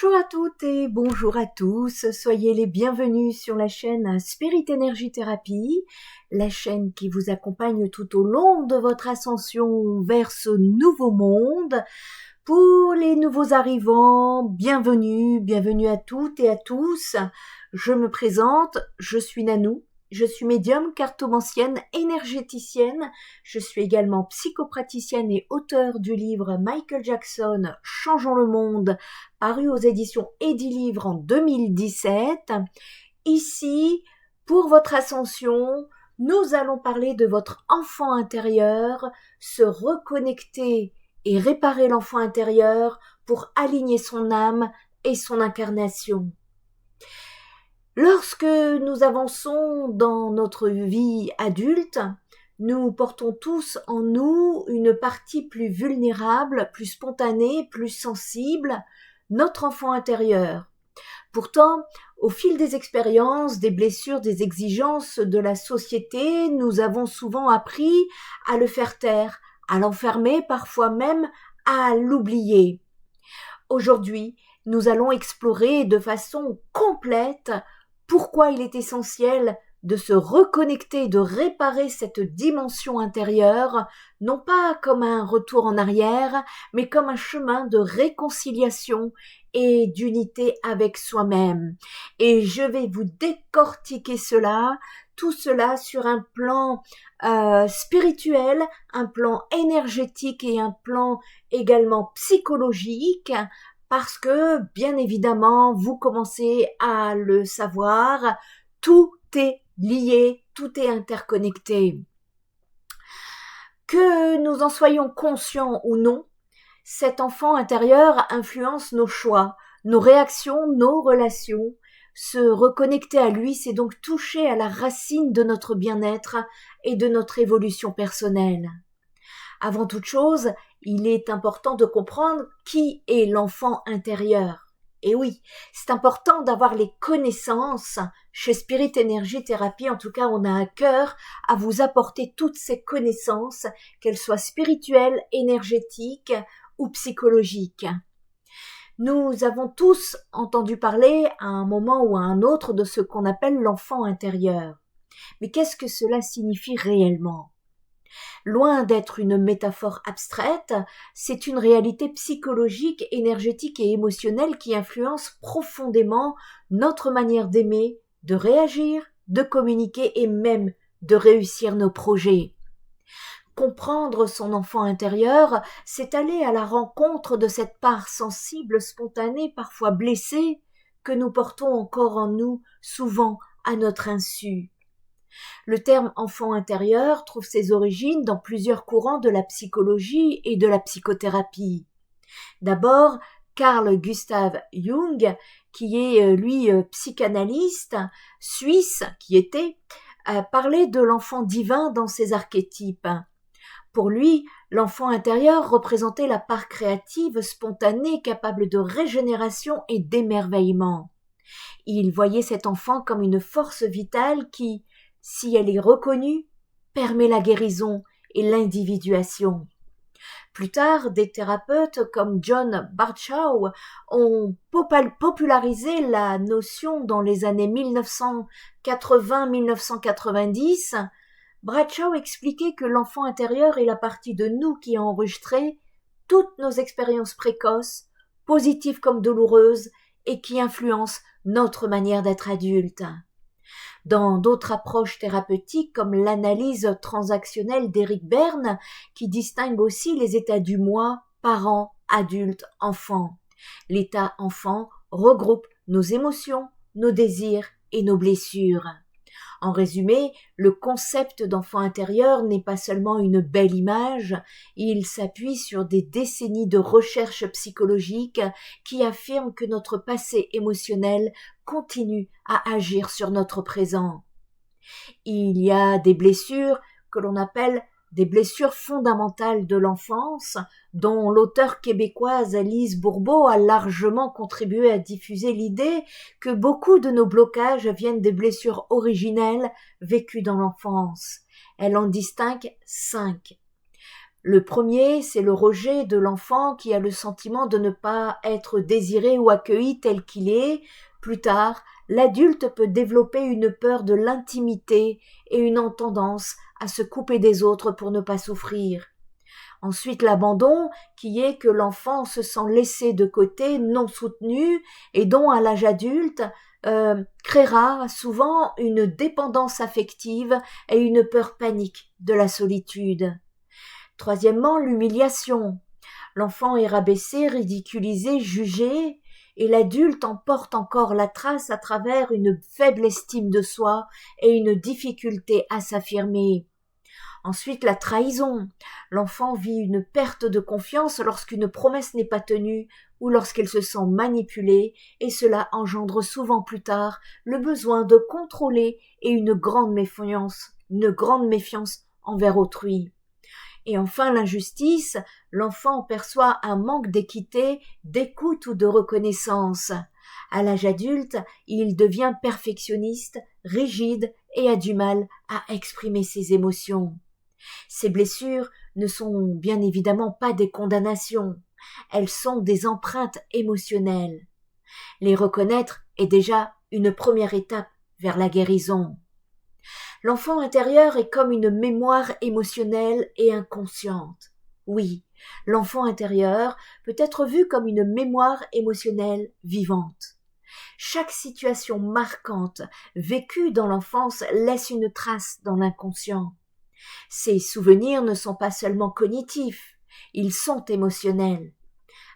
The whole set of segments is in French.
Bonjour à toutes et bonjour à tous, soyez les bienvenus sur la chaîne Spirit Energy Therapy, la chaîne qui vous accompagne tout au long de votre ascension vers ce nouveau monde. Pour les nouveaux arrivants, bienvenue à toutes et à tous. Je me présente, je suis Nanou. Je suis médium, cartomancienne, énergéticienne. Je suis également psychopraticienne et auteure du livre Michael Jackson, Changeons le monde, paru aux éditions Edilivre en 2017. Ici, pour votre ascension, nous allons parler de votre enfant intérieur, se reconnecter et réparer l'enfant intérieur pour aligner son âme et son incarnation. Lorsque nous avançons dans notre vie adulte, nous portons tous en nous une partie plus vulnérable, plus spontanée, plus sensible, notre enfant intérieur. Pourtant, au fil des expériences, des blessures, des exigences de la société, nous avons souvent appris à le faire taire, à l'enfermer, parfois même à l'oublier. Aujourd'hui, nous allons explorer de façon complète pourquoi il est essentiel de se reconnecter, de réparer cette dimension intérieure, non pas comme un retour en arrière, mais comme un chemin de réconciliation et d'unité avec soi-même. Et je vais vous décortiquer tout cela sur un plan spirituel, un plan énergétique et un plan également psychologique, parce que, bien évidemment, vous commencez à le savoir, tout est lié, tout est interconnecté. Que nous en soyons conscients ou non, cet enfant intérieur influence nos choix, nos réactions, nos relations. Se reconnecter à lui, c'est donc toucher à la racine de notre bien-être et de notre évolution personnelle. Avant toute chose, il est important de comprendre qui est l'enfant intérieur. Et oui, c'est important d'avoir les connaissances. Chez Spirit Energy Therapy, en tout cas, on a à cœur à vous apporter toutes ces connaissances, qu'elles soient spirituelles, énergétiques ou psychologiques. Nous avons tous entendu parler à un moment ou à un autre de ce qu'on appelle l'enfant intérieur. Mais qu'est-ce que cela signifie réellement ? Loin d'être une métaphore abstraite, c'est une réalité psychologique, énergétique et émotionnelle qui influence profondément notre manière d'aimer, de réagir, de communiquer et même de réussir nos projets. Comprendre son enfant intérieur, c'est aller à la rencontre de cette part sensible, spontanée, parfois blessée, que nous portons encore en nous, souvent à notre insu. Le terme enfant intérieur trouve ses origines dans plusieurs courants de la psychologie et de la psychothérapie. D'abord, Carl Gustav Jung, qui est lui psychanalyste suisse, parlait de l'enfant divin dans ses archétypes. Pour lui, l'enfant intérieur représentait la part créative, spontanée, capable de régénération et d'émerveillement. Il voyait cet enfant comme une force vitale qui, si elle est reconnue, permet la guérison et l'individuation. Plus tard, des thérapeutes comme John Bradshaw ont popularisé la notion dans les années 1980-1990. Bradshaw expliquait que l'enfant intérieur est la partie de nous qui a enregistré toutes nos expériences précoces, positives comme douloureuses, et qui influencent notre manière d'être adulte. Dans d'autres approches thérapeutiques comme l'analyse transactionnelle d'Eric Berne, qui distingue aussi les états du moi, parent, adulte, enfant. L'état enfant regroupe nos émotions, nos désirs et nos blessures. En résumé, le concept d'enfant intérieur n'est pas seulement une belle image, il s'appuie sur des décennies de recherche psychologique qui affirment que notre passé émotionnel continue à agir sur notre présent. Il y a des blessures que l'on appelle des blessures fondamentales de l'enfance, dont l'auteure québécoise Lise Bourbeau a largement contribué à diffuser l'idée que beaucoup de nos blocages viennent des blessures originelles vécues dans l'enfance. Elle en distingue 5. Le premier, c'est le rejet de l'enfant qui a le sentiment de ne pas être désiré ou accueilli tel qu'il est. Plus tard, l'adulte peut développer une peur de l'intimité et une tendance à se couper des autres pour ne pas souffrir. Ensuite, l'abandon, qui est que l'enfant se sent laissé de côté, non soutenu, et dont à l'âge adulte créera souvent une dépendance affective et une peur panique de la solitude. Troisièmement, l'humiliation. L'enfant est rabaissé, ridiculisé, jugé, et l'adulte en porte encore la trace à travers une faible estime de soi et une difficulté à s'affirmer. Ensuite, la trahison. L'enfant vit une perte de confiance lorsqu'une promesse n'est pas tenue ou lorsqu'elle se sent manipulée, et cela engendre souvent plus tard le besoin de contrôler et une grande méfiance envers autrui. Et enfin, l'injustice. L'enfant perçoit un manque d'équité, d'écoute ou de reconnaissance. À l'âge adulte, il devient perfectionniste, rigide et a du mal à exprimer ses émotions. Ces blessures ne sont bien évidemment pas des condamnations, elles sont des empreintes émotionnelles. Les reconnaître est déjà une première étape vers la guérison. L'enfant intérieur est comme une mémoire émotionnelle et inconsciente. Oui, l'enfant intérieur peut être vu comme une mémoire émotionnelle vivante. Chaque situation marquante vécue dans l'enfance laisse une trace dans l'inconscient. Ces souvenirs ne sont pas seulement cognitifs, ils sont émotionnels.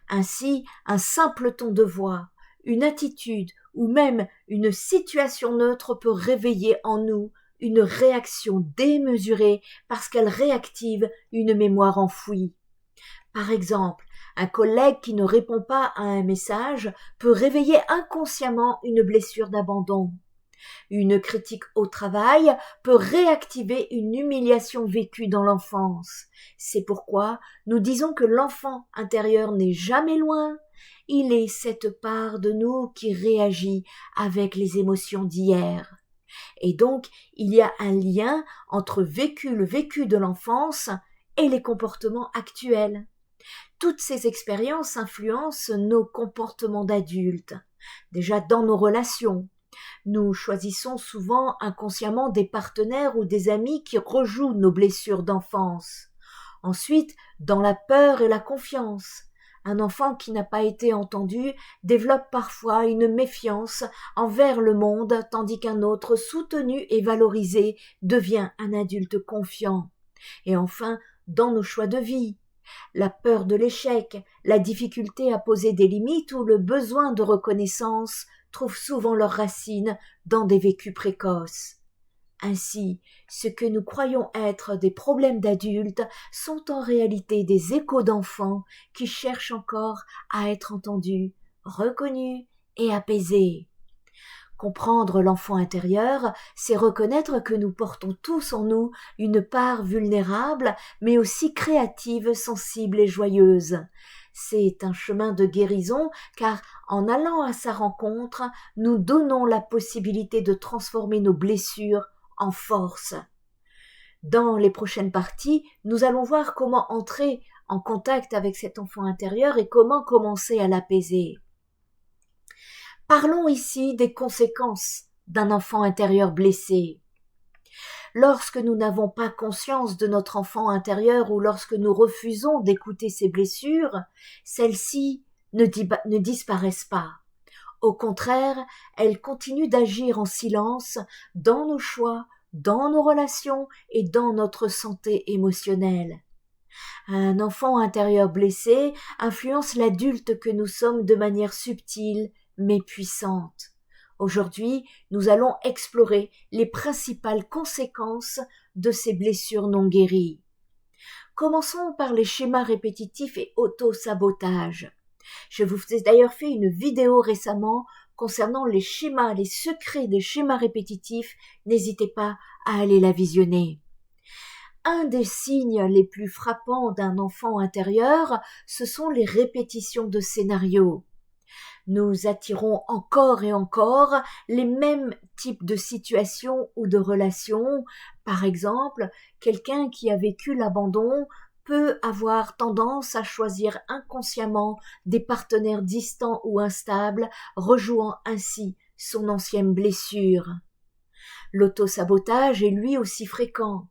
Ainsi, un simple ton de voix, une attitude ou même une situation neutre peut réveiller en nous une réaction démesurée parce qu'elle réactive une mémoire enfouie. Par exemple, un collègue qui ne répond pas à un message peut réveiller inconsciemment une blessure d'abandon. Une critique au travail peut réactiver une humiliation vécue dans l'enfance. C'est pourquoi nous disons que l'enfant intérieur n'est jamais loin. Il est cette part de nous qui réagit avec les émotions d'hier. Et donc, il y a un lien entre le vécu de l'enfance et les comportements actuels. Toutes ces expériences influencent nos comportements d'adultes, déjà dans nos relations. Nous choisissons souvent inconsciemment des partenaires ou des amis qui rejouent nos blessures d'enfance. Ensuite, dans la peur et la confiance. Un enfant qui n'a pas été entendu développe parfois une méfiance envers le monde, tandis qu'un autre soutenu et valorisé devient un adulte confiant. Et enfin, dans nos choix de vie. La peur de l'échec, la difficulté à poser des limites ou le besoin de reconnaissance trouvent souvent leurs racines dans des vécus précoces. Ainsi, ce que nous croyons être des problèmes d'adultes sont en réalité des échos d'enfants qui cherchent encore à être entendus, reconnus et apaisés. Comprendre l'enfant intérieur, c'est reconnaître que nous portons tous en nous une part vulnérable, mais aussi créative, sensible et joyeuse. C'est un chemin de guérison, car en allant à sa rencontre, nous donnons la possibilité de transformer nos blessures en force. Dans les prochaines parties, nous allons voir comment entrer en contact avec cet enfant intérieur et comment commencer à l'apaiser. Parlons ici des conséquences d'un enfant intérieur blessé. Lorsque nous n'avons pas conscience de notre enfant intérieur ou lorsque nous refusons d'écouter ses blessures, celles-ci ne disparaissent pas. Au contraire, elles continuent d'agir en silence dans nos choix, dans nos relations et dans notre santé émotionnelle. Un enfant intérieur blessé influence l'adulte que nous sommes de manière subtile mais puissante. Aujourd'hui, nous allons explorer les principales conséquences de ces blessures non guéries. Commençons par les schémas répétitifs et auto-sabotage. Je vous ai d'ailleurs fait une vidéo récemment concernant les secrets des schémas répétitifs. N'hésitez pas à aller la visionner. Un des signes les plus frappants d'un enfant intérieur, ce sont les répétitions de scénarios. Nous attirons encore et encore les mêmes types de situations ou de relations. Par exemple, quelqu'un qui a vécu l'abandon peut avoir tendance à choisir inconsciemment des partenaires distants ou instables, rejouant ainsi son ancienne blessure. L'autosabotage est lui aussi fréquent.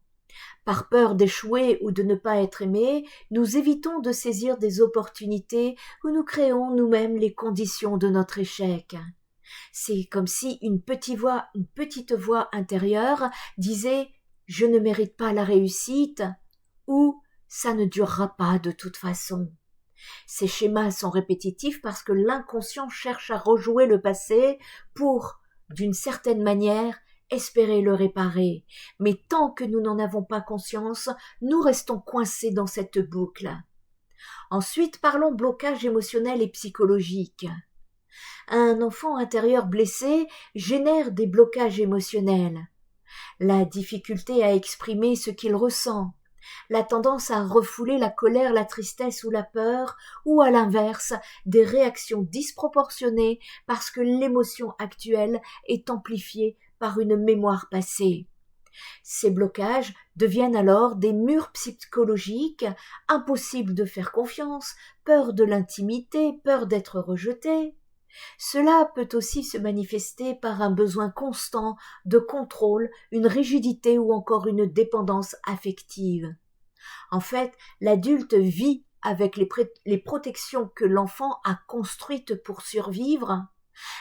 Par peur d'échouer ou de ne pas être aimé, nous évitons de saisir des opportunités où nous créons nous-mêmes les conditions de notre échec. C'est comme si une petite voix intérieure disait « Je ne mérite pas la réussite » ou « Ça ne durera pas de toute façon ». Ces schémas sont répétitifs parce que l'inconscient cherche à rejouer le passé pour, d'une certaine manière, espérer le réparer. Mais tant que nous n'en avons pas conscience, nous restons coincés dans cette boucle. Ensuite, parlons blocage émotionnel et psychologique. Un enfant intérieur blessé génère des blocages émotionnels. La difficulté à exprimer ce qu'il ressent, la tendance à refouler la colère, la tristesse ou la peur, ou à l'inverse, des réactions disproportionnées parce que l'émotion actuelle est amplifiée par une mémoire passée. Ces blocages deviennent alors des murs psychologiques, impossible de faire confiance, peur de l'intimité, peur d'être rejeté. Cela peut aussi se manifester par un besoin constant de contrôle, une rigidité ou encore une dépendance affective. En fait, l'adulte vit avec les protections que l'enfant a construites pour survivre,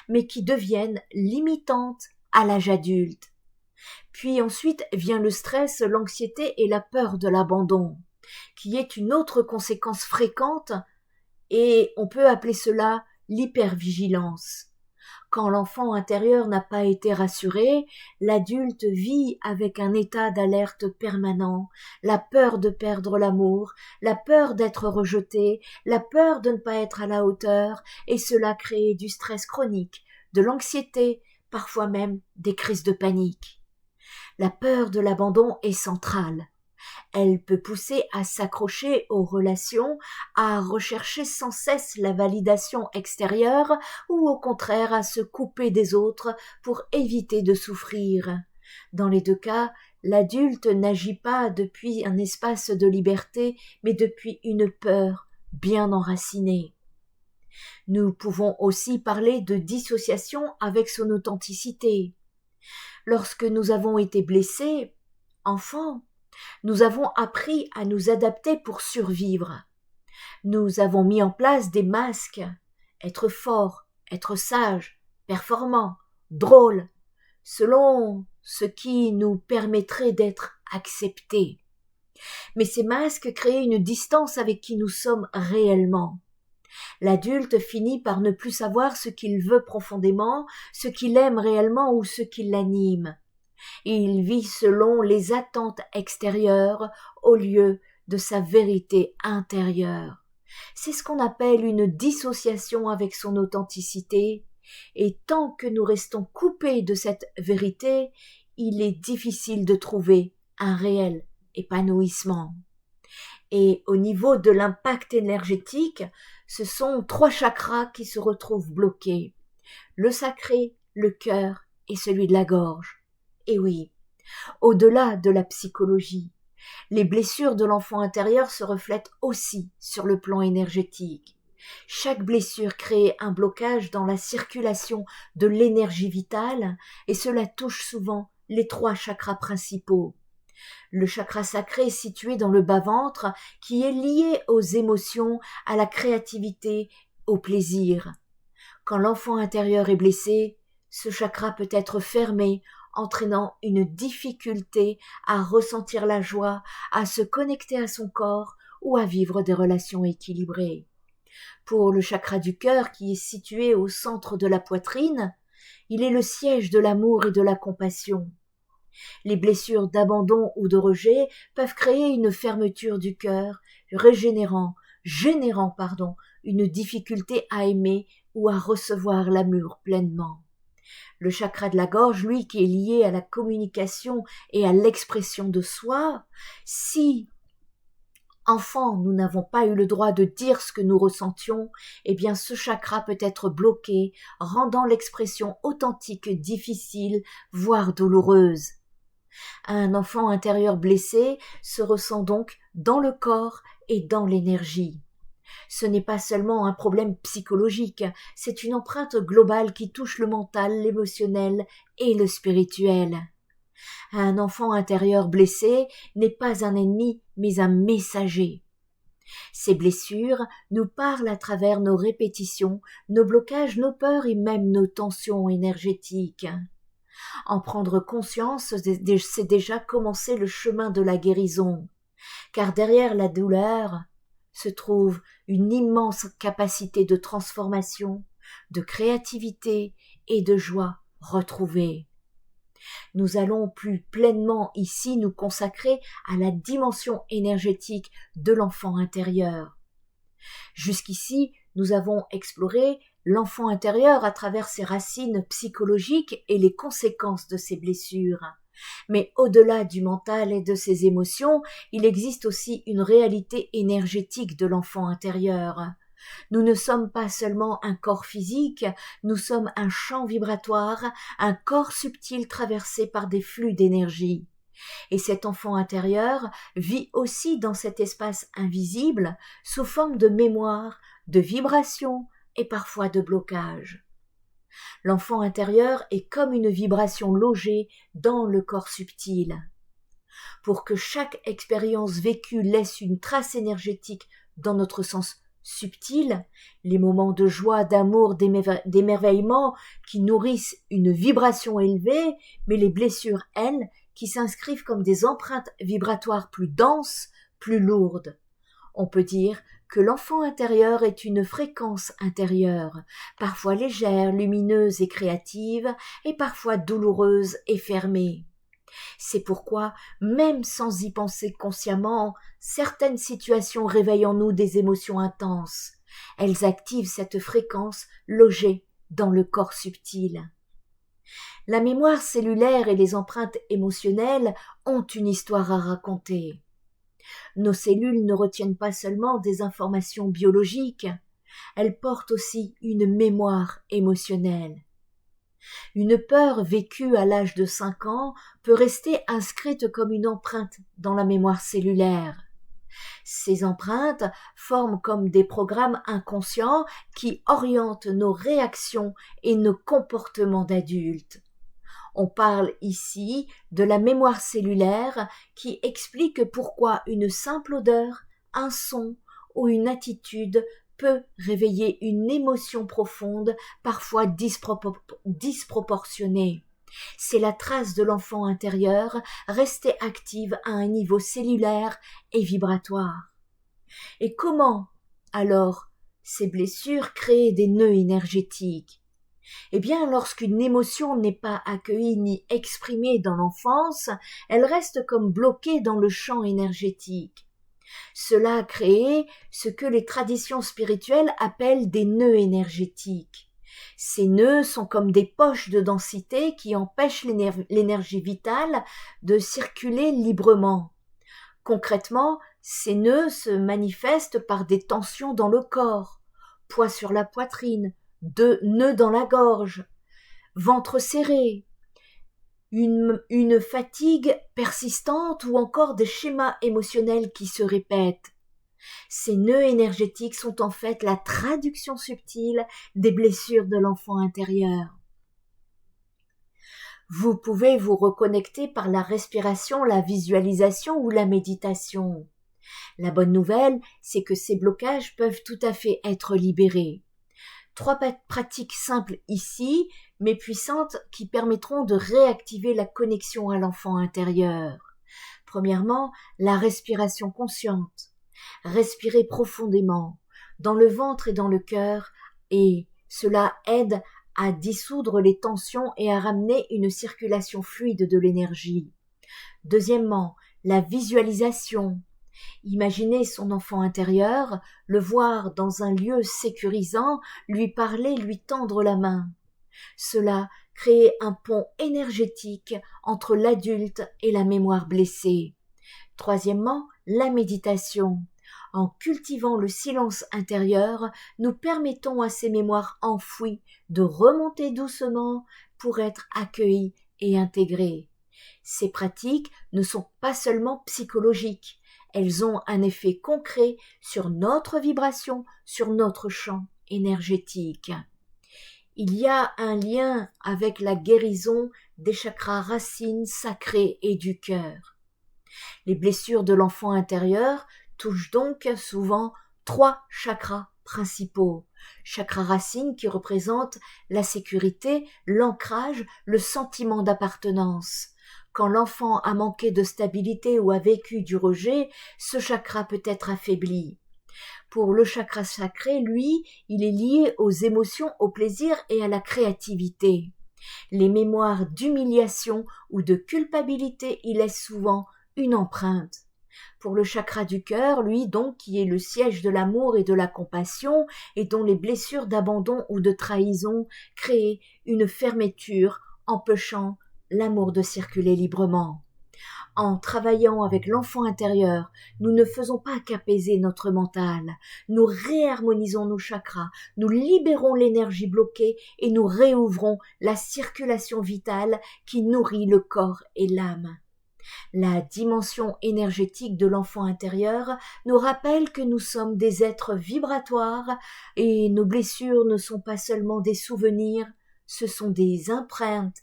mais qui deviennent limitantes à l'âge adulte. Puis ensuite vient le stress, l'anxiété et la peur de l'abandon, qui est une autre conséquence fréquente, et on peut appeler cela l'hypervigilance. Quand l'enfant intérieur n'a pas été rassuré, l'adulte vit avec un état d'alerte permanent, la peur de perdre l'amour, la peur d'être rejeté, la peur de ne pas être à la hauteur, et cela crée du stress chronique, de l'anxiété, parfois même des crises de panique. La peur de l'abandon est centrale. Elle peut pousser à s'accrocher aux relations, à rechercher sans cesse la validation extérieure ou au contraire à se couper des autres pour éviter de souffrir. Dans les deux cas, l'adulte n'agit pas depuis un espace de liberté, mais depuis une peur bien enracinée. Nous pouvons aussi parler de dissociation avec son authenticité. Lorsque nous avons été blessés, enfants, nous avons appris à nous adapter pour survivre. Nous avons mis en place des masques, être fort, être sage, performant, drôle, selon ce qui nous permettrait d'être acceptés. Mais ces masques créent une distance avec qui nous sommes réellement. L'adulte finit par ne plus savoir ce qu'il veut profondément, ce qu'il aime réellement ou ce qui l'anime. Il vit selon les attentes extérieures au lieu de sa vérité intérieure. C'est ce qu'on appelle une dissociation avec son authenticité, et tant que nous restons coupés de cette vérité, il est difficile de trouver un réel épanouissement. Et au niveau de l'impact énergétique, ce sont 3 chakras qui se retrouvent bloqués. Le sacré, le cœur et celui de la gorge. Et oui, au-delà de la psychologie, les blessures de l'enfant intérieur se reflètent aussi sur le plan énergétique. Chaque blessure crée un blocage dans la circulation de l'énergie vitale et cela touche souvent les 3 chakras principaux. Le chakra sacré est situé dans le bas-ventre qui est lié aux émotions, à la créativité, au plaisir. Quand l'enfant intérieur est blessé, ce chakra peut être fermé, entraînant une difficulté à ressentir la joie, à se connecter à son corps ou à vivre des relations équilibrées. Pour le chakra du cœur qui est situé au centre de la poitrine, il est le siège de l'amour et de la compassion. Les blessures d'abandon ou de rejet peuvent créer une fermeture du cœur, générant une difficulté à aimer ou à recevoir l'amour pleinement. Le chakra de la gorge, lui, qui est lié à la communication et à l'expression de soi, si enfant, nous n'avons pas eu le droit de dire ce que nous ressentions, eh bien ce chakra peut être bloqué, rendant l'expression authentique difficile, voire douloureuse. Un enfant intérieur blessé se ressent donc dans le corps et dans l'énergie. Ce n'est pas seulement un problème psychologique, c'est une empreinte globale qui touche le mental, l'émotionnel et le spirituel. Un enfant intérieur blessé n'est pas un ennemi, mais un messager. Ces blessures nous parlent à travers nos répétitions, nos blocages, nos peurs et même nos tensions énergétiques. En prendre conscience, c'est déjà commencer le chemin de la guérison, car derrière la douleur se trouve une immense capacité de transformation, de créativité et de joie retrouvée. Nous allons plus pleinement ici nous consacrer à la dimension énergétique de l'enfant intérieur. Jusqu'ici, nous avons exploré l'enfant intérieur à travers ses racines psychologiques et les conséquences de ses blessures. Mais au-delà du mental et de ses émotions, il existe aussi une réalité énergétique de l'enfant intérieur. Nous ne sommes pas seulement un corps physique, nous sommes un champ vibratoire, un corps subtil traversé par des flux d'énergie. Et cet enfant intérieur vit aussi dans cet espace invisible sous forme de mémoire, de vibration et parfois de blocage. L'enfant intérieur est comme une vibration logée dans le corps subtil. Pour que chaque expérience vécue laisse une trace énergétique dans notre sens subtil, les moments de joie, d'amour, d'émerveillement qui nourrissent une vibration élevée, mais les blessures, elles, qui s'inscrivent comme des empreintes vibratoires plus denses, plus lourdes. On peut dire que l'enfant intérieur est une fréquence intérieure, parfois légère, lumineuse et créative, et parfois douloureuse et fermée. C'est pourquoi, même sans y penser consciemment, certaines situations réveillent en nous des émotions intenses. Elles activent cette fréquence logée dans le corps subtil. La mémoire cellulaire et les empreintes émotionnelles ont une histoire à raconter. Nos cellules ne retiennent pas seulement des informations biologiques, elles portent aussi une mémoire émotionnelle. Une peur vécue à l'âge de 5 ans peut rester inscrite comme une empreinte dans la mémoire cellulaire. Ces empreintes forment comme des programmes inconscients qui orientent nos réactions et nos comportements d'adultes. On parle ici de la mémoire cellulaire qui explique pourquoi une simple odeur, un son ou une attitude peut réveiller une émotion profonde, parfois disproportionnée. C'est la trace de l'enfant intérieur restée active à un niveau cellulaire et vibratoire. Et comment, alors, ces blessures créent des nœuds énergétiques? Eh bien, lorsqu'une émotion n'est pas accueillie ni exprimée dans l'enfance, elle reste comme bloquée dans le champ énergétique. Cela a créé ce que les traditions spirituelles appellent des nœuds énergétiques. Ces nœuds sont comme des poches de densité qui empêchent l'énergie vitale de circuler librement. Concrètement, ces nœuds se manifestent par des tensions dans le corps, poids sur la poitrine, nœuds dans la gorge, ventre serré, une fatigue persistante ou encore des schémas émotionnels qui se répètent. Ces nœuds énergétiques sont en fait la traduction subtile des blessures de l'enfant intérieur. Vous pouvez vous reconnecter par la respiration, la visualisation ou la méditation. La bonne nouvelle, c'est que ces blocages peuvent tout à fait être libérés. 3 pratiques simples ici, mais puissantes, qui permettront de réactiver la connexion à l'enfant intérieur. Premièrement, la respiration consciente. Respirez profondément, dans le ventre et dans le cœur, et cela aide à dissoudre les tensions et à ramener une circulation fluide de l'énergie. Deuxièmement, la visualisation. Imaginez son enfant intérieur, le voir dans un lieu sécurisant, lui parler, lui tendre la main. Cela crée un pont énergétique entre l'adulte et la mémoire blessée. Troisièmement, la méditation. En cultivant le silence intérieur, nous permettons à ces mémoires enfouies de remonter doucement pour être accueillies et intégrées. Ces pratiques ne sont pas seulement psychologiques, elles ont un effet concret sur notre vibration, sur notre champ énergétique. Il y a un lien avec la guérison des chakras racines sacrés et du cœur. Les blessures de l'enfant intérieur touchent donc souvent 3 chakras principaux. Chakra racine qui représente la sécurité, l'ancrage, le sentiment d'appartenance. Quand l'enfant a manqué de stabilité ou a vécu du rejet, ce chakra peut être affaibli. Pour le chakra sacré, lui, il est lié aux émotions, au plaisir et à la créativité. Les mémoires d'humiliation ou de culpabilité y laissent souvent une empreinte. Pour le chakra du cœur, lui donc, qui est le siège de l'amour et de la compassion, et dont les blessures d'abandon ou de trahison créent une fermeture, empêchant l'amour de circuler librement. En travaillant avec l'enfant intérieur, nous ne faisons pas qu'apaiser notre mental, nous réharmonisons nos chakras, nous libérons l'énergie bloquée et nous réouvrons la circulation vitale qui nourrit le corps et l'âme. La dimension énergétique de l'enfant intérieur nous rappelle que nous sommes des êtres vibratoires et nos blessures ne sont pas seulement des souvenirs, ce sont des empreintes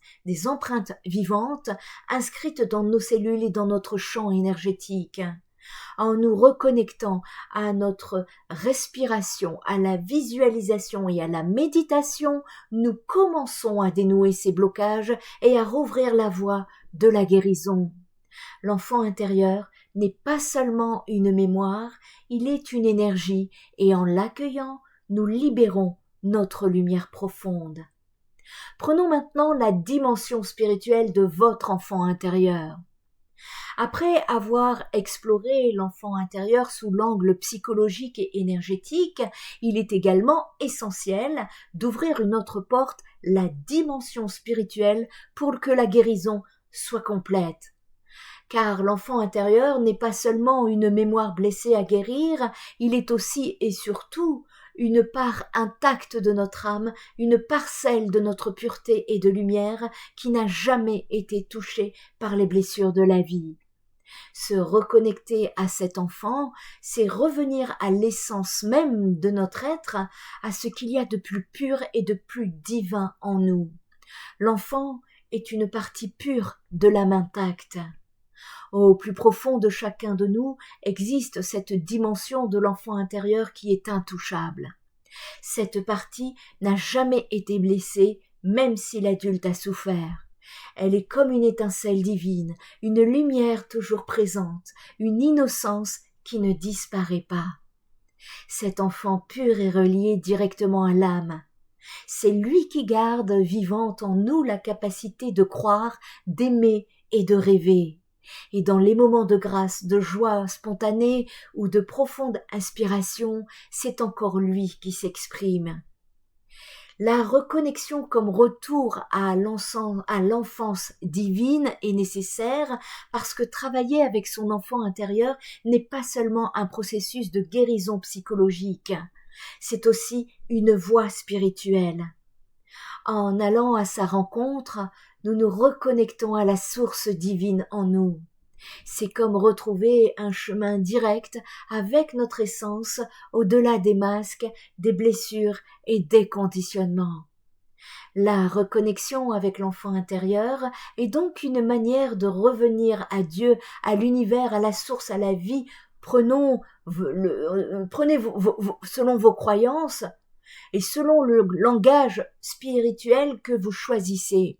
vivantes inscrites dans nos cellules et dans notre champ énergétique. En nous reconnectant à notre respiration, à la visualisation et à la méditation, nous commençons à dénouer ces blocages et à rouvrir la voie de la guérison. L'enfant intérieur n'est pas seulement une mémoire, il est une énergie et en l'accueillant, nous libérons notre lumière profonde. Prenons maintenant la dimension spirituelle de votre enfant intérieur. Après avoir exploré l'enfant intérieur sous l'angle psychologique et énergétique, il est également essentiel d'ouvrir une autre porte, la dimension spirituelle, pour que la guérison soit complète. Car l'enfant intérieur n'est pas seulement une mémoire blessée à guérir, il est aussi et surtout une part intacte de notre âme, une parcelle de notre pureté et de lumière qui n'a jamais été touchée par les blessures de la vie. Se reconnecter à cet enfant, c'est revenir à l'essence même de notre être, à ce qu'il y a de plus pur et de plus divin en nous. L'enfant est une partie pure de l'âme intacte. Au plus profond de chacun de nous existe cette dimension de l'enfant intérieur qui est intouchable. Cette partie n'a jamais été blessée, même si l'adulte a souffert. Elle est comme une étincelle divine, une lumière toujours présente, une innocence qui ne disparaît pas. Cet enfant pur est relié directement à l'âme. C'est lui qui garde vivante en nous la capacité de croire, d'aimer et de rêver. Et dans les moments de grâce, de joie spontanée ou de profonde inspiration, c'est encore lui qui s'exprime. La reconnexion comme retour à l'enfance divine est nécessaire parce que travailler avec son enfant intérieur n'est pas seulement un processus de guérison psychologique, c'est aussi une voie spirituelle. En allant à sa rencontre, nous nous reconnectons à la source divine en nous. C'est comme retrouver un chemin direct avec notre essence au-delà des masques, des blessures et des conditionnements. La reconnexion avec l'enfant intérieur est donc une manière de revenir à Dieu, à l'univers, à la source, à la vie. Prenez selon vos croyances et selon le langage spirituel que vous choisissez.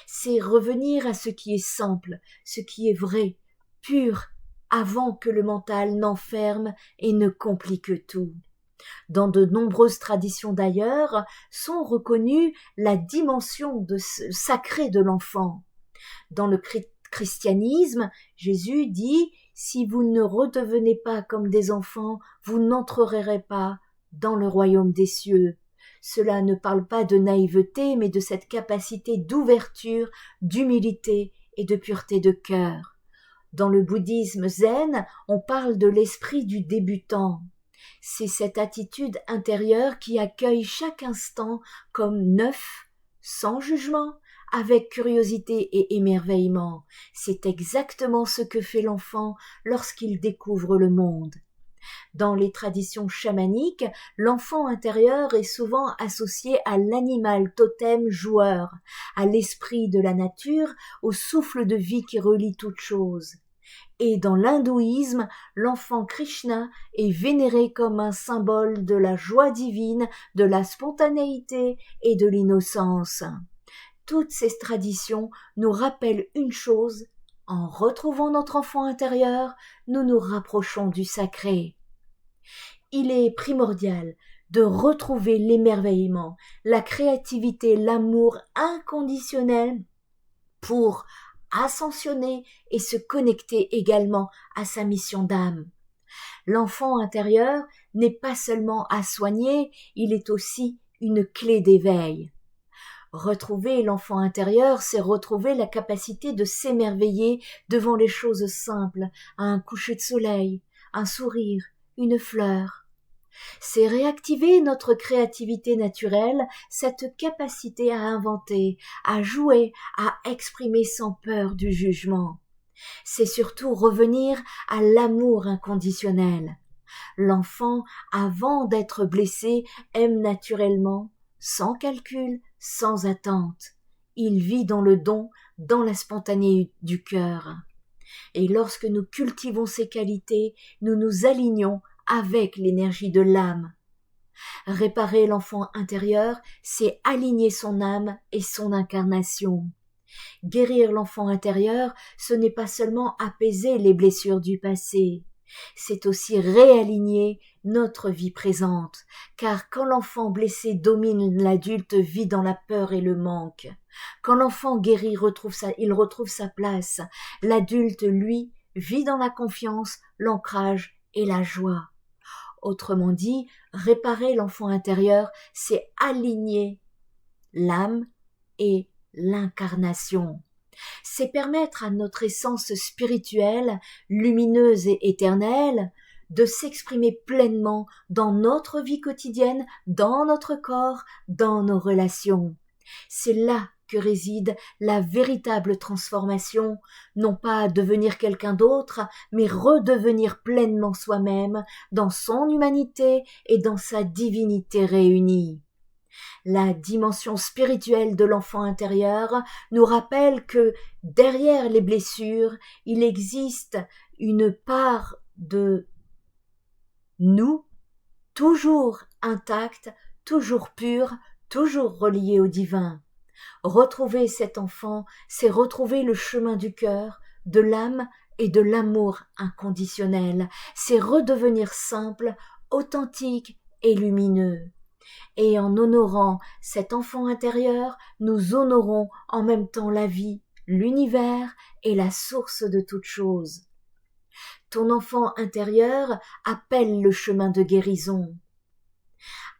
C'est revenir à ce qui est simple, ce qui est vrai, pur, avant que le mental n'enferme et ne complique tout. Dans de nombreuses traditions d'ailleurs, sont reconnues la dimension sacrée de l'enfant. Dans le christianisme, Jésus dit « Si vous ne redevenez pas comme des enfants, vous n'entrerez pas dans le royaume des cieux. » Cela ne parle pas de naïveté, mais de cette capacité d'ouverture, d'humilité et de pureté de cœur. Dans le bouddhisme zen, on parle de l'esprit du débutant. C'est cette attitude intérieure qui accueille chaque instant comme neuf, sans jugement, avec curiosité et émerveillement. C'est exactement ce que fait l'enfant lorsqu'il découvre le monde. Dans les traditions chamaniques, l'enfant intérieur est souvent associé à l'animal totem joueur, à l'esprit de la nature, au souffle de vie qui relie toute chose. Et dans l'hindouisme, l'enfant Krishna est vénéré comme un symbole de la joie divine, de la spontanéité et de l'innocence. Toutes ces traditions nous rappellent une chose: en retrouvant notre enfant intérieur, nous nous rapprochons du sacré. Il est primordial de retrouver l'émerveillement, la créativité, l'amour inconditionnel pour ascensionner et se connecter également à sa mission d'âme. L'enfant intérieur n'est pas seulement à soigner, il est aussi une clé d'éveil. Retrouver l'enfant intérieur, c'est retrouver la capacité de s'émerveiller devant les choses simples, un coucher de soleil, un sourire, une fleur. C'est réactiver notre créativité naturelle, cette capacité à inventer, à jouer, à exprimer sans peur du jugement. C'est surtout revenir à l'amour inconditionnel. L'enfant, avant d'être blessé, aime naturellement, sans calcul, sans attente. Il vit dans le don, dans la spontanéité du cœur. Et lorsque nous cultivons ces qualités, nous nous alignons avec l'énergie de l'âme. Réparer l'enfant intérieur, c'est aligner son âme et son incarnation. Guérir l'enfant intérieur, ce n'est pas seulement apaiser les blessures du passé, c'est aussi réaligner notre vie présente, car quand l'enfant blessé domine, l'adulte vit dans la peur et le manque. Quand l'enfant guéri il retrouve sa place, l'adulte, lui, vit dans la confiance, l'ancrage et la joie. Autrement dit, réparer l'enfant intérieur, c'est aligner l'âme et l'incarnation. C'est permettre à notre essence spirituelle, lumineuse et éternelle, de s'exprimer pleinement dans notre vie quotidienne, dans notre corps, dans nos relations. C'est là que réside la véritable transformation, non pas devenir quelqu'un d'autre, mais redevenir pleinement soi-même, dans son humanité et dans sa divinité réunie. La dimension spirituelle de l'enfant intérieur nous rappelle que derrière les blessures, il existe une part de nous, toujours intacte, toujours pure, toujours reliée au divin. Retrouver cet enfant, c'est retrouver le chemin du cœur, de l'âme et de l'amour inconditionnel. C'est redevenir simple, authentique et lumineux. Et en honorant cet enfant intérieur, nous honorons en même temps la vie, l'univers et la source de toute chose. Ton enfant intérieur appelle le chemin de guérison.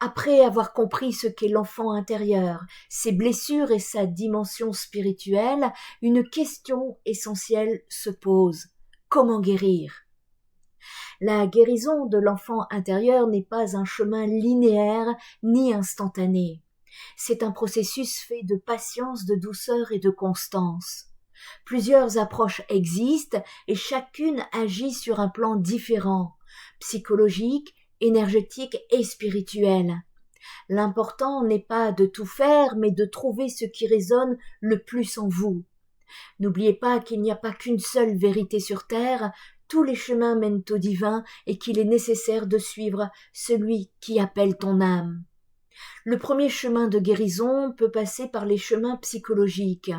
Après avoir compris ce qu'est l'enfant intérieur, ses blessures et sa dimension spirituelle, une question essentielle se pose. Comment guérir ? La guérison de l'enfant intérieur n'est pas un chemin linéaire ni instantané. C'est un processus fait de patience, de douceur et de constance. Plusieurs approches existent et chacune agit sur un plan différent, psychologique, énergétique et spirituel. L'important n'est pas de tout faire, mais de trouver ce qui résonne le plus en vous. N'oubliez pas qu'il n'y a pas qu'une seule vérité sur terre, tous les chemins mènent au divin et qu'il est nécessaire de suivre celui qui appelle ton âme. Le premier chemin de guérison peut passer par les chemins psychologiques.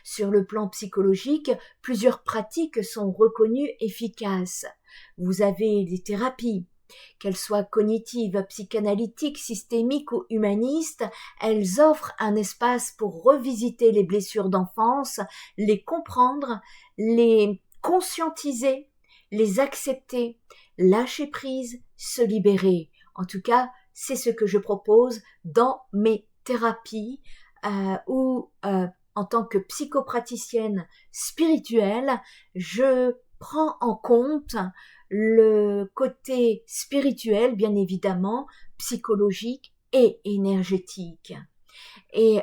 Sur le plan psychologique, plusieurs pratiques sont reconnues efficaces. Vous avez les thérapies, qu'elles soient cognitives, psychanalytiques, systémiques ou humanistes, elles offrent un espace pour revisiter les blessures d'enfance, les comprendre, les conscientiser, les accepter, lâcher prise, se libérer. En tout cas, c'est ce que je propose dans mes thérapies où en tant que psychopraticienne spirituelle, je prends en compte le côté spirituel, bien évidemment, psychologique et énergétique. Et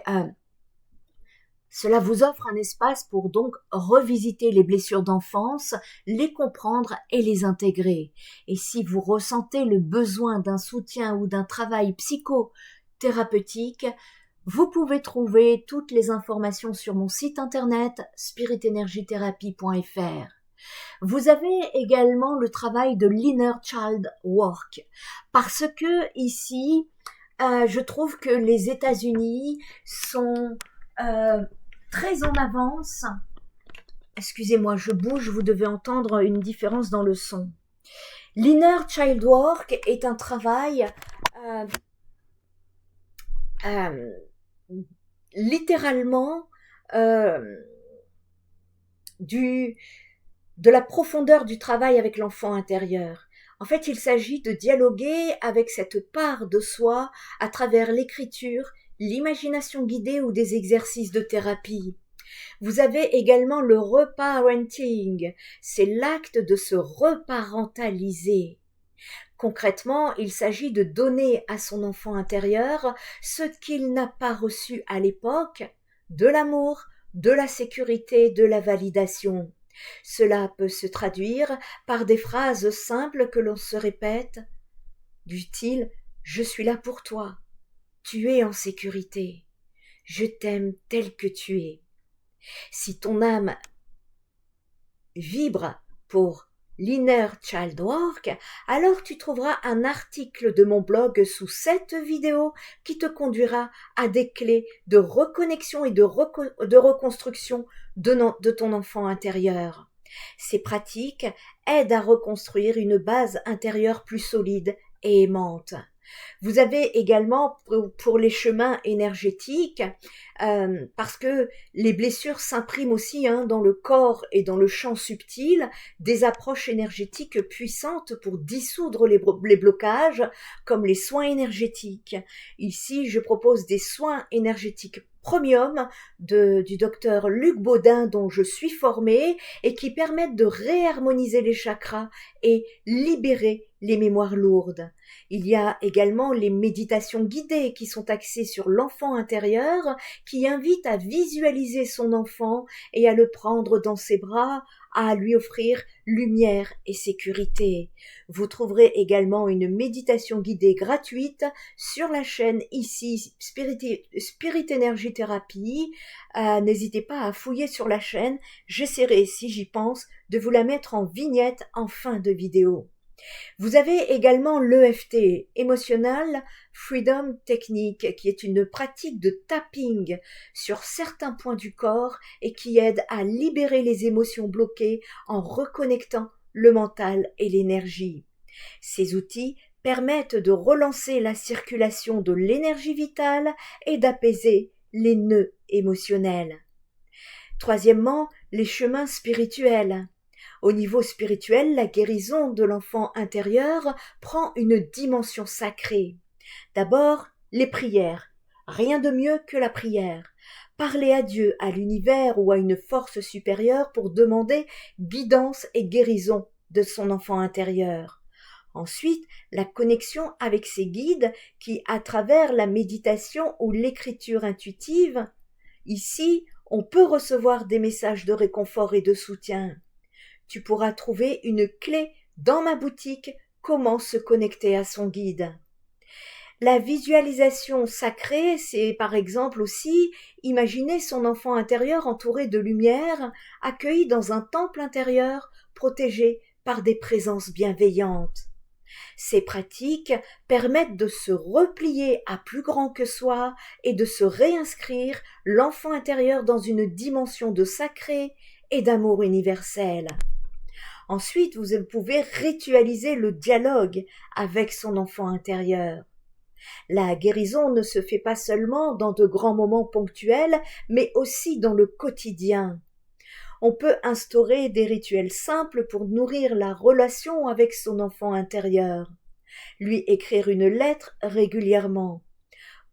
Cela vous offre un espace pour donc revisiter les blessures d'enfance, les comprendre et les intégrer. Et si vous ressentez le besoin d'un soutien ou d'un travail psychothérapeutique, vous pouvez trouver toutes les informations sur mon site internet spiritenergytherapy.fr. Vous avez également le travail de l'Inner Child Work, parce que ici, je trouve que les États-Unis sont très en avance. Excusez-moi, je bouge, vous devez entendre une différence dans le son. L'Inner Child Work est un travail littéralement de la profondeur du travail avec l'enfant intérieur. En fait, il s'agit de dialoguer avec cette part de soi à travers l'écriture, l'imagination guidée ou des exercices de thérapie. Vous avez également le reparenting, c'est l'acte de se reparentaliser. Concrètement, il s'agit de donner à son enfant intérieur ce qu'il n'a pas reçu à l'époque, de l'amour, de la sécurité, de la validation. Cela peut se traduire par des phrases simples que l'on se répète, du style « Je suis là pour toi, tu es en sécurité, je t'aime tel que tu es ». Si ton âme vibre pour l'Inner Child Work, alors tu trouveras un article de mon blog sous cette vidéo qui te conduira à des clés de reconnexion et de reconstruction de ton enfant intérieur. Ces pratiques aident à reconstruire une base intérieure plus solide et aimante. Vous avez également pour les chemins énergétiques, parce que les blessures s'impriment aussi dans le corps et dans le champ subtil, des approches énergétiques puissantes pour dissoudre les blocages, comme les soins énergétiques. Ici, je propose des soins énergétiques premium du docteur Luc Baudin, dont je suis formée, et qui permettent de réharmoniser les chakras et libérer les mémoires lourdes. Il y a également les méditations guidées qui sont axées sur l'enfant intérieur, qui invitent à visualiser son enfant et à le prendre dans ses bras, à lui offrir lumière et sécurité. Vous trouverez également une méditation guidée gratuite sur la chaîne ici Spirit Energy Therapy. N'hésitez pas à fouiller sur la chaîne, j'essaierai, si j'y pense, de vous la mettre en vignette en fin de vidéo. Vous avez également l'EFT, Emotional Freedom Technique, qui est une pratique de tapping sur certains points du corps et qui aide à libérer les émotions bloquées en reconnectant le mental et l'énergie. Ces outils permettent de relancer la circulation de l'énergie vitale et d'apaiser les nœuds émotionnels. Troisièmement, les chemins spirituels. Au niveau spirituel, la guérison de l'enfant intérieur prend une dimension sacrée. D'abord, les prières. Rien de mieux que la prière. Parler à Dieu, à l'univers ou à une force supérieure pour demander guidance et guérison de son enfant intérieur. Ensuite, la connexion avec ses guides qui, à travers la méditation ou l'écriture intuitive, ici, on peut recevoir des messages de réconfort et de soutien. Tu pourras trouver une clé dans ma boutique « Comment se connecter à son guide ». La visualisation sacrée, c'est par exemple aussi imaginer son enfant intérieur entouré de lumière, accueilli dans un temple intérieur, protégé par des présences bienveillantes. Ces pratiques permettent de se replier à plus grand que soi et de se réinscrire l'enfant intérieur dans une dimension de sacré et d'amour universel. Ensuite, vous pouvez ritualiser le dialogue avec son enfant intérieur. La guérison ne se fait pas seulement dans de grands moments ponctuels, mais aussi dans le quotidien. On peut instaurer des rituels simples pour nourrir la relation avec son enfant intérieur. Lui écrire une lettre régulièrement.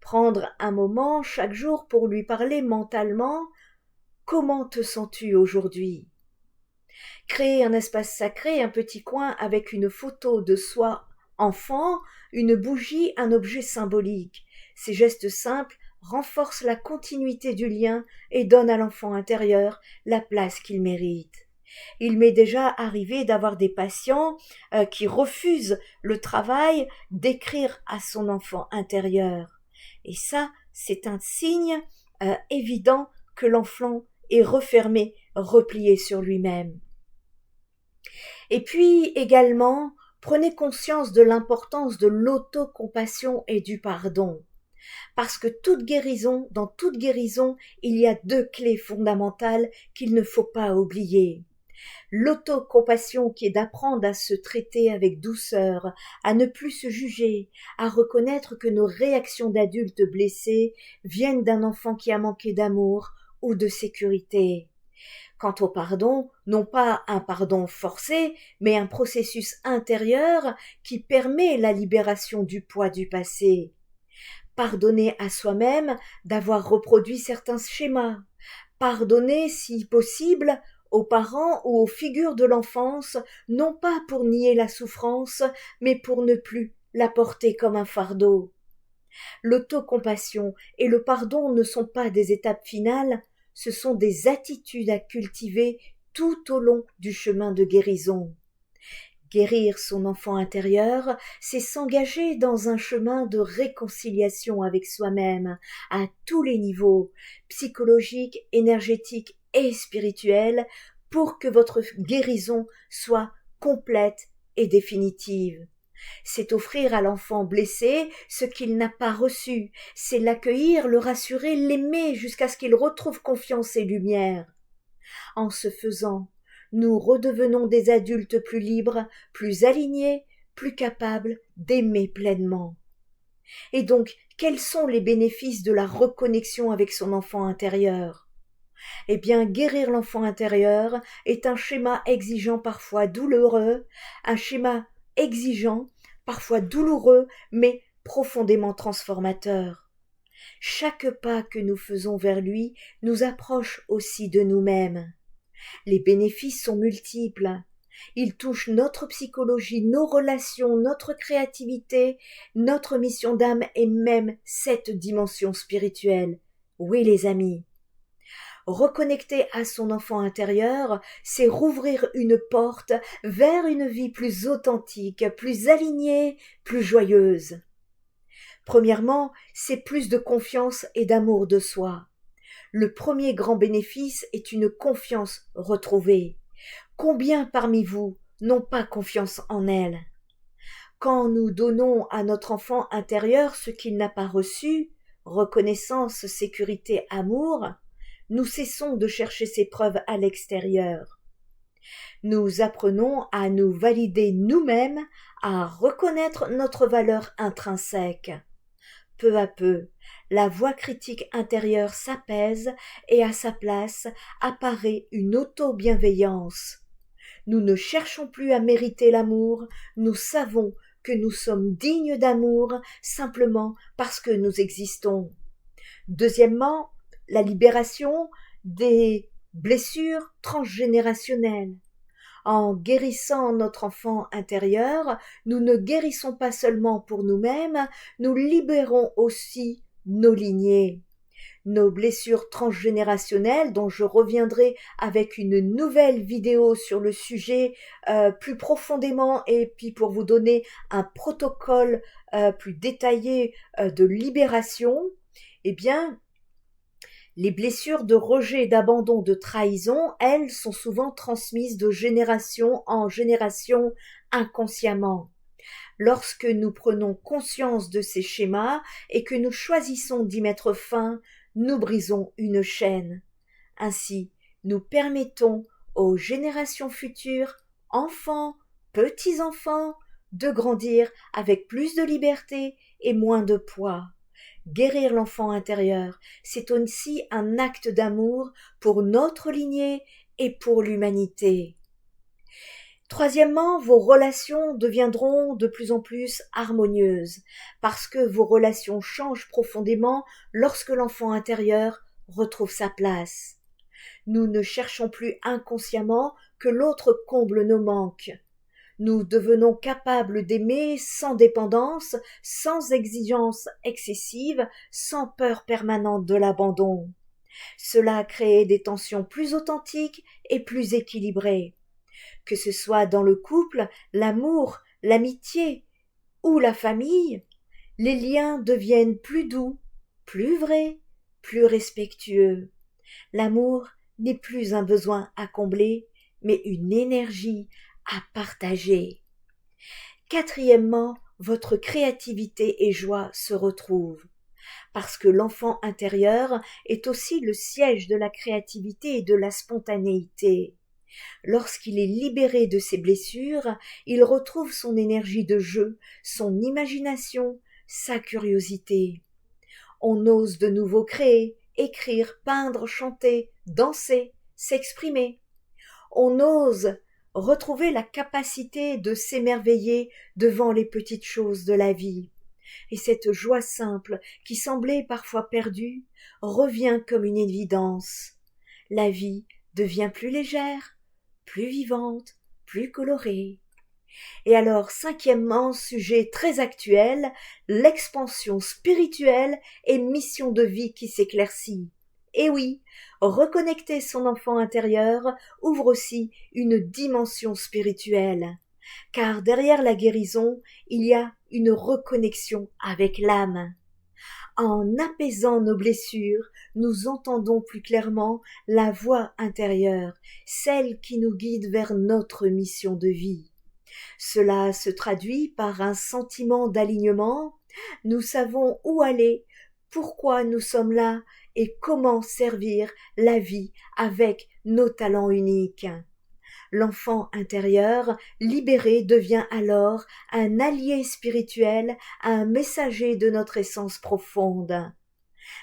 Prendre un moment chaque jour pour lui parler mentalement « Comment te sens-tu aujourd'hui ?» Créer un espace sacré, un petit coin avec une photo de soi enfant, une bougie, un objet symbolique. Ces gestes simples renforce la continuité du lien et donne à l'enfant intérieur la place qu'il mérite. Il m'est déjà arrivé d'avoir des patients qui refusent le travail d'écrire à son enfant intérieur. Et ça, c'est un signe évident que l'enfant est refermé, replié sur lui-même. Et puis également, prenez conscience de l'importance de l'autocompassion et du pardon. Parce que dans toute guérison, il y a deux clés fondamentales qu'il ne faut pas oublier. L'autocompassion qui est d'apprendre à se traiter avec douceur, à ne plus se juger, à reconnaître que nos réactions d'adultes blessés viennent d'un enfant qui a manqué d'amour ou de sécurité. Quant au pardon, non pas un pardon forcé, mais un processus intérieur qui permet la libération du poids du passé. Pardonner à soi-même d'avoir reproduit certains schémas. Pardonner, si possible, aux parents ou aux figures de l'enfance, non pas pour nier la souffrance, mais pour ne plus la porter comme un fardeau. L'autocompassion et le pardon ne sont pas des étapes finales, ce sont des attitudes à cultiver tout au long du chemin de guérison. Guérir son enfant intérieur, c'est s'engager dans un chemin de réconciliation avec soi-même, à tous les niveaux, psychologique, énergétique et spirituel, pour que votre guérison soit complète et définitive. C'est offrir à l'enfant blessé ce qu'il n'a pas reçu, c'est l'accueillir, le rassurer, l'aimer jusqu'à ce qu'il retrouve confiance et lumière. En ce faisant, nous redevenons des adultes plus libres, plus alignés, plus capables d'aimer pleinement. Et donc, quels sont les bénéfices de la reconnexion avec son enfant intérieur ? Eh bien, guérir l'enfant intérieur est un schéma exigeant, parfois douloureux, un schéma exigeant, parfois douloureux, mais profondément transformateur. Chaque pas que nous faisons vers lui nous approche aussi de nous-mêmes. Les bénéfices sont multiples. Ils touchent notre psychologie, nos relations, notre créativité, notre mission d'âme et même cette dimension spirituelle. Oui, les amis. Reconnecter à son enfant intérieur, c'est rouvrir une porte vers une vie plus authentique, plus alignée, plus joyeuse. Premièrement, c'est plus de confiance et d'amour de soi. Le premier grand bénéfice est une confiance retrouvée. Combien parmi vous n'ont pas confiance en elle ? Quand nous donnons à notre enfant intérieur ce qu'il n'a pas reçu, reconnaissance, sécurité, amour, nous cessons de chercher ces preuves à l'extérieur. Nous apprenons à nous valider nous-mêmes, à reconnaître notre valeur intrinsèque. Peu à peu, la voix critique intérieure s'apaise et à sa place apparaît une auto-bienveillance. Nous ne cherchons plus à mériter l'amour, nous savons que nous sommes dignes d'amour simplement parce que nous existons. Deuxièmement, la libération des blessures transgénérationnelles. En guérissant notre enfant intérieur, nous ne guérissons pas seulement pour nous-mêmes, nous libérons aussi nos lignées. Nos blessures transgénérationnelles, dont je reviendrai avec une nouvelle vidéo sur le sujet plus profondément et puis pour vous donner un protocole plus détaillé de libération, eh bien, les blessures de rejet, d'abandon, de trahison, elles sont souvent transmises de génération en génération inconsciemment. Lorsque nous prenons conscience de ces schémas et que nous choisissons d'y mettre fin, nous brisons une chaîne. Ainsi, nous permettons aux générations futures, enfants, petits-enfants, de grandir avec plus de liberté et moins de poids. Guérir l'enfant intérieur, c'est aussi un acte d'amour pour notre lignée et pour l'humanité. Troisièmement, vos relations deviendront de plus en plus harmonieuses, parce que vos relations changent profondément lorsque l'enfant intérieur retrouve sa place. Nous ne cherchons plus inconsciemment que l'autre comble nos manques. nous devenons capables d'aimer sans dépendance, sans exigence excessive, sans peur permanente de l'abandon. Cela crée des tensions plus authentiques et plus équilibrées. Que ce soit dans le couple, l'amour, l'amitié ou la famille, les liens deviennent plus doux, plus vrais, plus respectueux. L'amour n'est plus un besoin à combler, mais une énergie à partager. Quatrièmement, votre créativité et joie se retrouvent, parce que l'enfant intérieur est aussi le siège de la créativité et de la spontanéité. Lorsqu'il est libéré de ses blessures, il retrouve son énergie de jeu, son imagination, sa curiosité. On ose de nouveau créer, écrire, peindre, chanter, danser, s'exprimer. On ose retrouver la capacité de s'émerveiller devant les petites choses de la vie. Et cette joie simple, qui semblait parfois perdue, revient comme une évidence. La vie devient plus légère, plus vivante, plus colorée. Et alors, cinquièmement, sujet très actuel, l'expansion spirituelle et mission de vie qui s'éclaircit. Et oui, reconnecter son enfant intérieur ouvre aussi une dimension spirituelle, car derrière la guérison, il y a une reconnexion avec l'âme. En apaisant nos blessures, nous entendons plus clairement la voix intérieure, celle qui nous guide vers notre mission de vie. Cela se traduit par un sentiment d'alignement. Nous savons où aller, pourquoi nous sommes là et comment servir la vie avec nos talents uniques. L'enfant intérieur, libéré, devient alors un allié spirituel, un messager de notre essence profonde.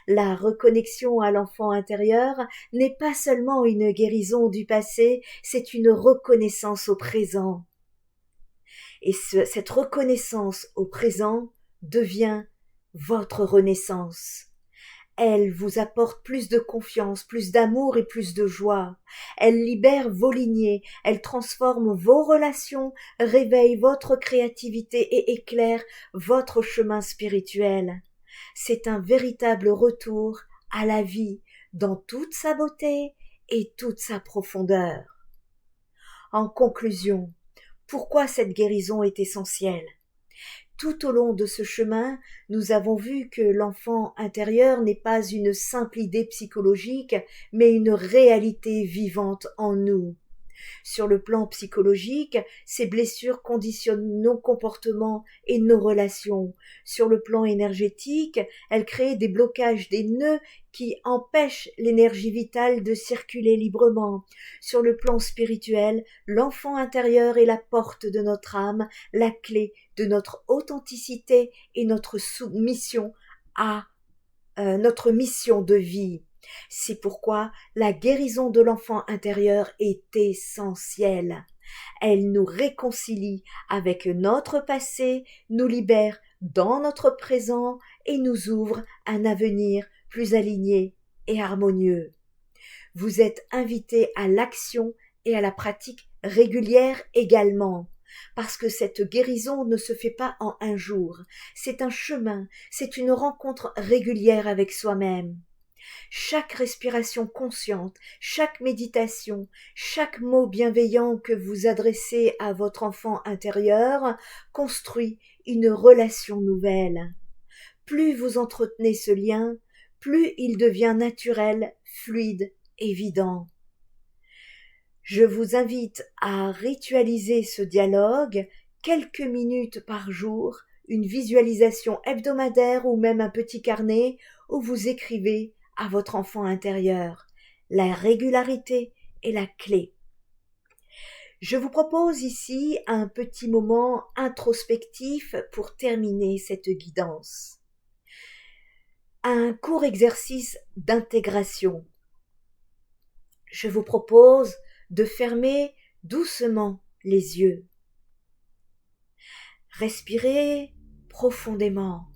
La reconnexion à l'enfant intérieur n'est pas seulement une guérison du passé, c'est une reconnaissance au présent. Et cette reconnaissance au présent devient votre renaissance. Elle vous apporte plus de confiance, plus d'amour et plus de joie. Elle libère vos lignées, elle transforme vos relations, réveille votre créativité et éclaire votre chemin spirituel. C'est un véritable retour à la vie dans toute sa beauté et toute sa profondeur. En conclusion, pourquoi cette guérison est essentielle? Tout au long de ce chemin, nous avons vu que l'enfant intérieur n'est pas une simple idée psychologique, mais une réalité vivante en nous. Sur le plan psychologique, ces blessures conditionnent nos comportements et nos relations. Sur le plan énergétique, elles créent des blocages, des nœuds qui empêchent l'énergie vitale de circuler librement. Sur le plan spirituel, l'enfant intérieur est la porte de notre âme, la clé de notre authenticité et notre soumission à notre mission de vie. C'est pourquoi la guérison de l'enfant intérieur est essentielle. Elle nous réconcilie avec notre passé, nous libère dans notre présent et nous ouvre un avenir plus aligné et harmonieux. Vous êtes invités à l'action et à la pratique régulière également. Parce que cette guérison ne se fait pas en un jour. C'est un chemin, c'est une rencontre régulière avec soi-même. Chaque respiration consciente, chaque méditation, chaque mot bienveillant que vous adressez à votre enfant intérieur construit une relation nouvelle. Plus vous entretenez ce lien, plus il devient naturel, fluide, évident. Je vous invite à ritualiser ce dialogue quelques minutes par jour, une visualisation hebdomadaire ou même un petit carnet où vous écrivez à votre enfant intérieur. La régularité est la clé. Je vous propose ici un petit moment introspectif pour terminer cette guidance. Un court exercice d'intégration. Je vous propose de fermer doucement les yeux. Respirez profondément.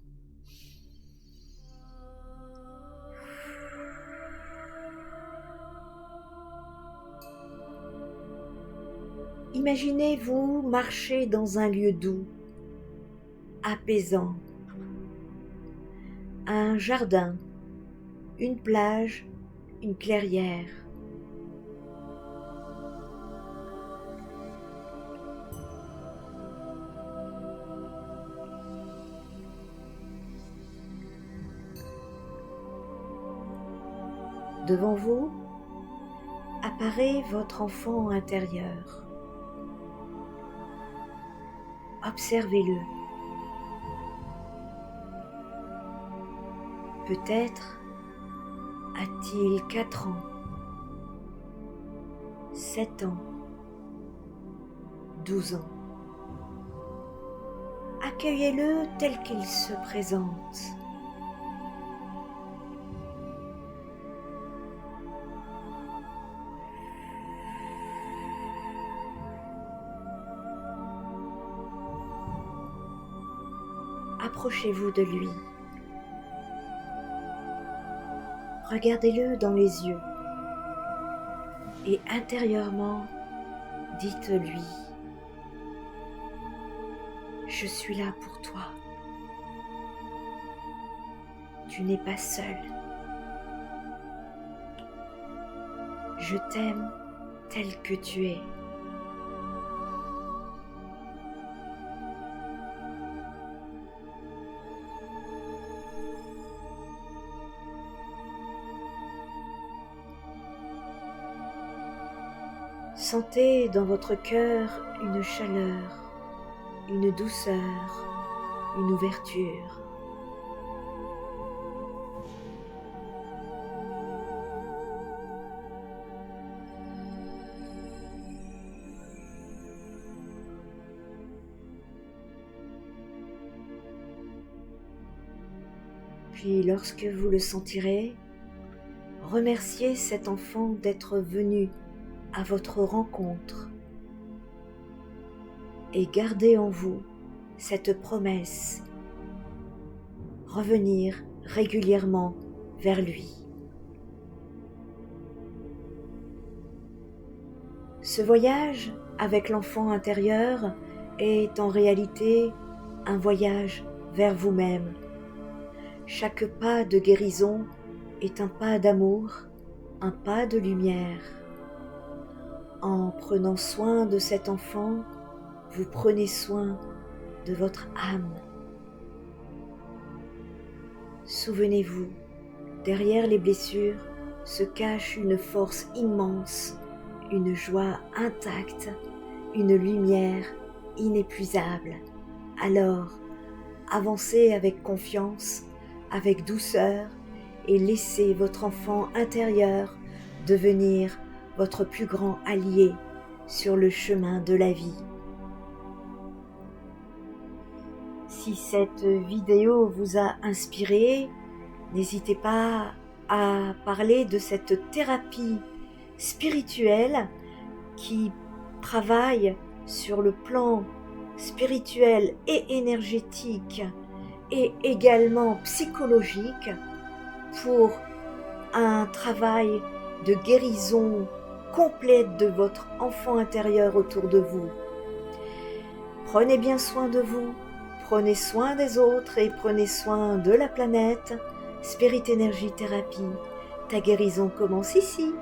Imaginez-vous marcher dans un lieu doux, apaisant, un jardin, une plage, une clairière. Devant vous apparaît votre enfant intérieur. Observez-le. Peut-être a-t-il 4 ans, 7 ans, 12 ans. Accueillez-le tel qu'il se présente. Approchez-vous de lui. Regardez-le dans les yeux et intérieurement, dites-lui: je suis là pour toi. Tu n'es pas seul. Je t'aime tel que tu es. Sentez dans votre cœur une chaleur, une douceur, une ouverture. Puis lorsque vous le sentirez, remerciez cet enfant d'être venu à votre rencontre et gardez en vous cette promesse: revenir régulièrement vers lui. Ce voyage avec l'enfant intérieur est en réalité un voyage vers vous-même. Chaque pas de guérison est un pas d'amour, un pas de lumière. En prenant soin de cet enfant, vous prenez soin de votre âme. Souvenez-vous, derrière les blessures se cache une force immense, une joie intacte, une lumière inépuisable. Alors, avancez avec confiance, avec douceur, et laissez votre enfant intérieur devenir votre plus grand allié sur le chemin de la vie. Si cette vidéo vous a inspiré, n'hésitez pas à parler de cette thérapie spirituelle qui travaille sur le plan spirituel et énergétique et également psychologique pour un travail de guérison complète de votre enfant intérieur autour de vous. Prenez bien soin de vous, prenez soin des autres et prenez soin de la planète. Spirit Energy Thérapie, ta guérison commence ici.